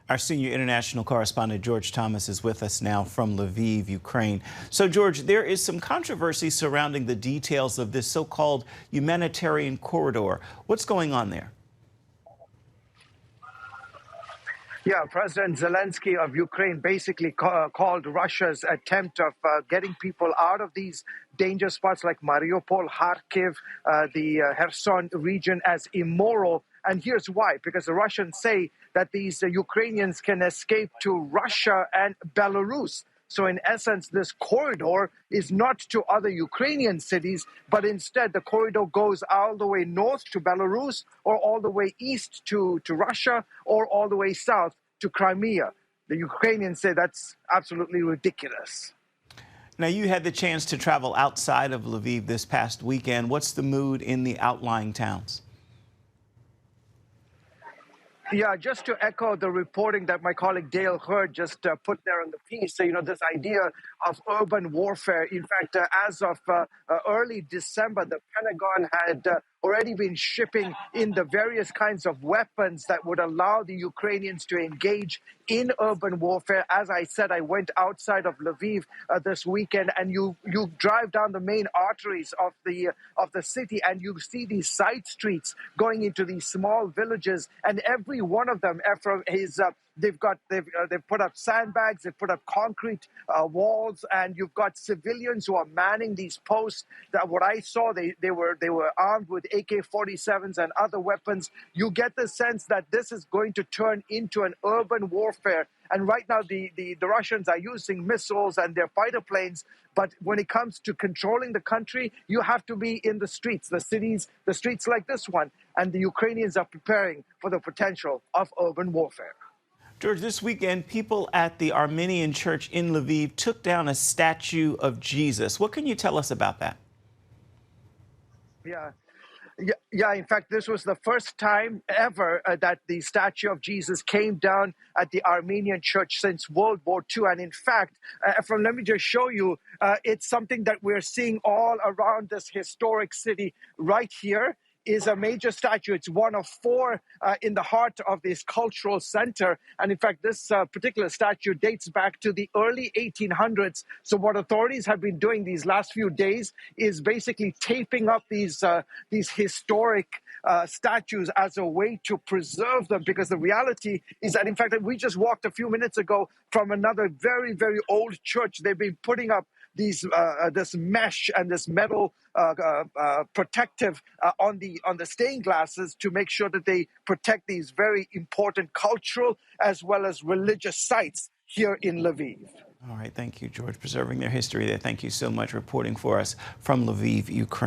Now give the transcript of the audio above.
Our senior international correspondent, George Thomas, is with us now from Lviv, Ukraine. So, George, there is some controversy surrounding the details of this so-called humanitarian corridor. What's going on there? Yeah, President Zelensky of Ukraine basically called Russia's attempt of getting people out of these danger spots like Mariupol, Kharkiv, the Kherson region as immoral. And here's why, because the Russians say that these Ukrainians can escape to Russia and Belarus. So in essence, this corridor is not to other Ukrainian cities, but instead the corridor goes all the way north to Belarus, or all the way east to Russia, or all the way south to Crimea. The Ukrainians say that's absolutely ridiculous. Now, you had the chance to travel outside of Lviv this past weekend. What's the mood in the outlying towns? Yeah, just to echo the reporting that my colleague Dale Hurd just put there in the piece, this idea of urban warfare. In fact, as of early December, the Pentagon had already been shipping in the various kinds of weapons that would allow the Ukrainians to engage in urban warfare. As I said, I went outside of Lviv this weekend, and you drive down the main arteries of the city, and you see these side streets going into these small villages, and every one of them, they've put up sandbags, they've put up concrete walls, and you've got civilians who are manning these posts. That what I saw, they were armed with AK-47s and other weapons. You get the sense that this is going to turn into an urban warfare. And right now, the Russians are using missiles and their fighter planes. But when it comes to controlling the country, you have to be in the streets, the cities, the streets like this one. And the Ukrainians are preparing for the potential of urban warfare. George, this weekend, people at the Armenian church in Lviv took down a statue of Jesus. What can you tell us about that? Yeah, in fact, this was the first time ever that the statue of Jesus came down at the Armenian church since World War II. And in fact, let me just show you, it's something that we're seeing all around this historic city. Right here is a major statue. It's one of four in the heart of this cultural center. And in fact, this particular statue dates back to the early 1800s. So what authorities have been doing these last few days is basically taping up these historic statues as a way to preserve them, because the reality is that, in fact, that we just walked a few minutes ago from another very, very old church. They've been putting up these this mesh and this metal protective on the stained glasses to make sure that they protect these very important cultural as well as religious sites here in Lviv. All right, thank you, George, preserving their history there. Thank you so much for reporting for us from Lviv, Ukraine.